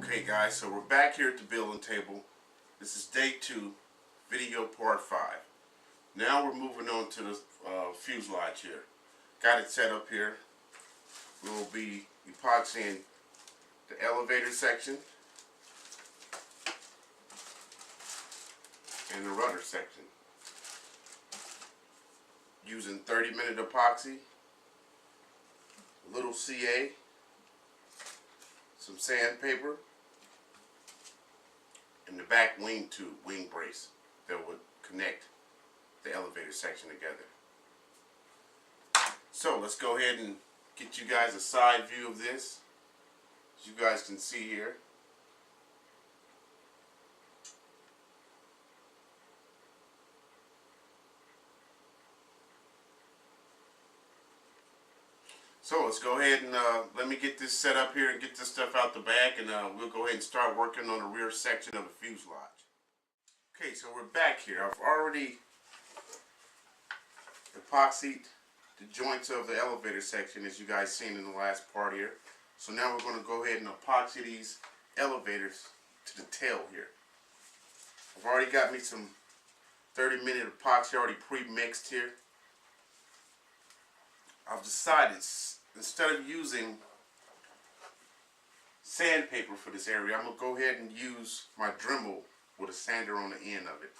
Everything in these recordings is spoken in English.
Okay guys, so we're back here at the building table. This is day 2, video part 5. Now we're moving on to the fuselage here. Got it set up here. We'll be epoxying the elevator section and the rudder section using 30-minute epoxy, a little CA, some sandpaper, and the back wing tube, wing brace that would connect the elevator section together. So let's go ahead and get you guys a side view of this, as you guys can see here. So let's go ahead and let me get this set up here and get this stuff out the bag, and we'll go ahead and start working on the rear section of the fuselage. Okay, so we're back here. I've already epoxied the joints of the elevator section, as you guys seen in the last part here. So now we're going to go ahead and epoxy these elevators to the tail here. I've already got me some 30-minute epoxy already pre-mixed here. I've decided, instead of using sandpaper for this area, I'm going to go ahead and use my Dremel with a sander on the end of it.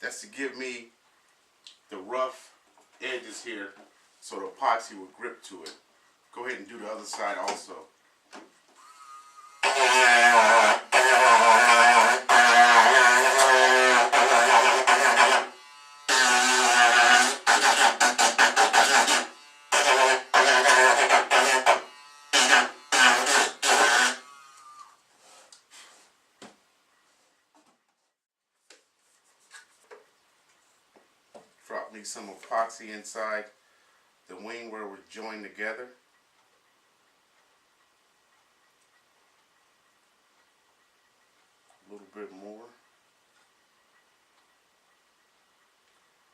That's to give me the rough edges here so the epoxy will grip to it. Go ahead and do the other side also. Drop me some epoxy inside the wing where we're joined together. A little bit more.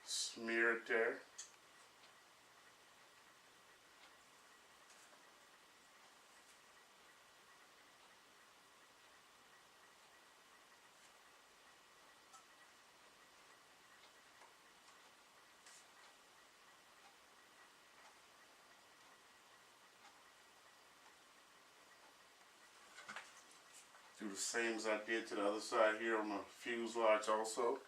Smear it there. Do the same as I did to the other side here on the fuselage also.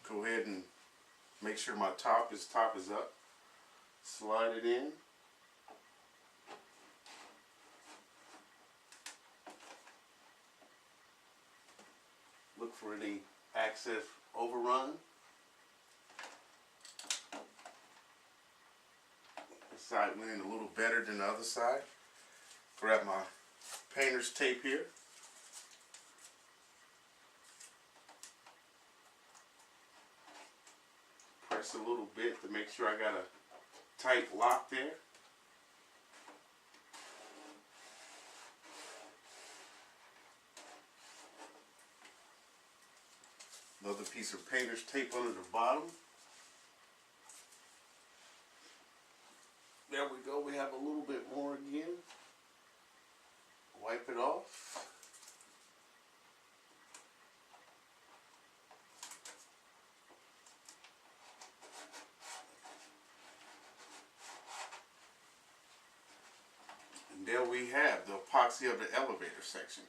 Go ahead and make sure my top is up. Slide it in. Look for any access overrun. This side went in a little better than the other side. Grab my painter's tape here. Press a little bit to make sure I got a tight lock there. Another piece of painter's tape under the bottom. There we go. We have a little bit more again. Wipe it off. And there we have the epoxy of the elevator section.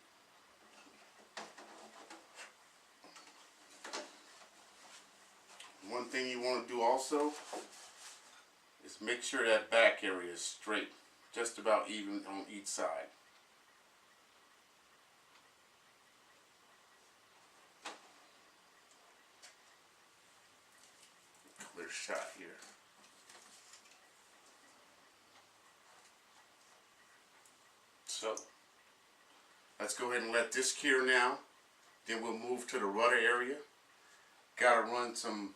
One thing you want to do also is make sure that back area is straight, just about even on each side. Clear shot here. So let's go ahead and let this cure now. Then we'll move to the rudder area. Gotta run some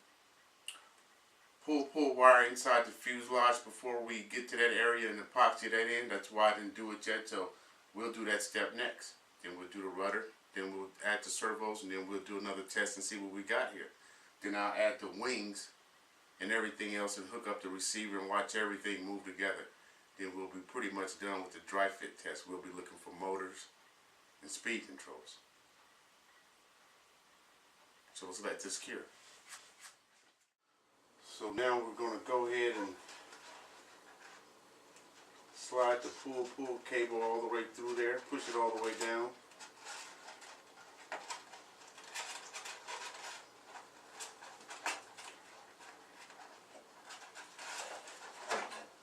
pull wire inside the fuselage before we get to that area and epoxy that in. That's why I didn't do it yet, so we'll do that step next. Then we'll do the rudder, then we'll add the servos, and then we'll do another test and see what we got here. Then I'll add the wings and everything else and hook up the receiver and watch everything move together. Then we'll be pretty much done with the dry fit test. We'll be looking for motors and speed controls. So let's let this cure. So now we're going to go ahead and slide the pull cable all the way through there, push it all the way down.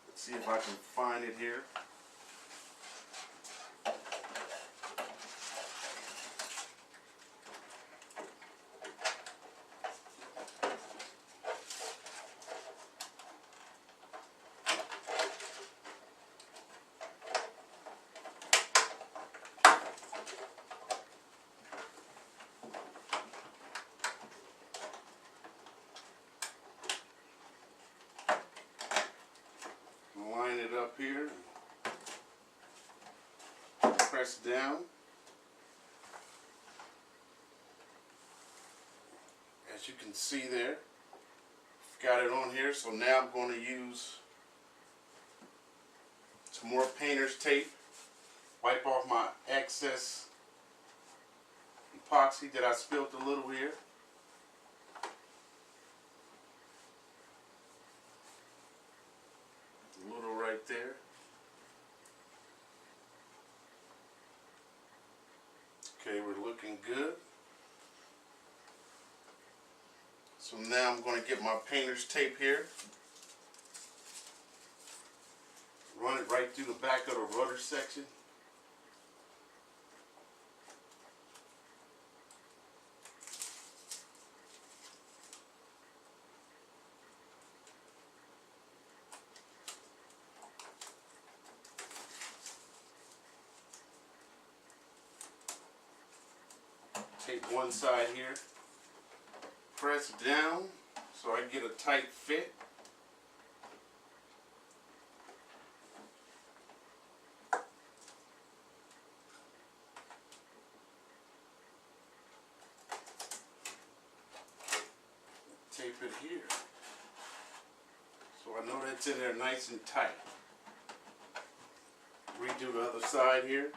Let's see if I can find it here. Line it up here, press down. As you can see there, got it on here. So now I'm going to use some more painter's tape, wipe off my excess epoxy that I spilled a little here. Right there. Okay, we're looking good. So now I'm going to get my painter's tape here. Run it right through the back of the rudder section. Take one side here, press down so I get a tight fit. Tape it here so I know that's in there nice and tight. Redo the other side here.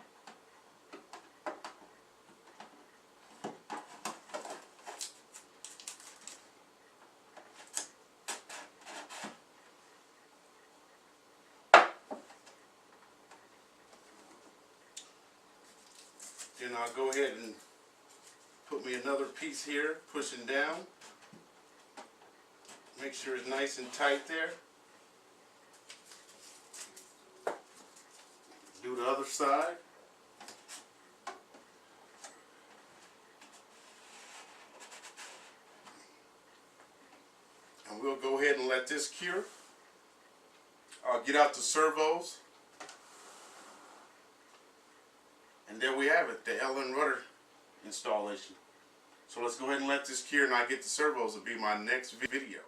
Then I'll go ahead and put me another piece here, pushing down. Make sure it's nice and tight there. Do the other side. And we'll go ahead and let this cure. I'll get out the servos. And there we have it, the Rudder installation. So let's go ahead and let this cure and I'll get the servos. Will be my next video.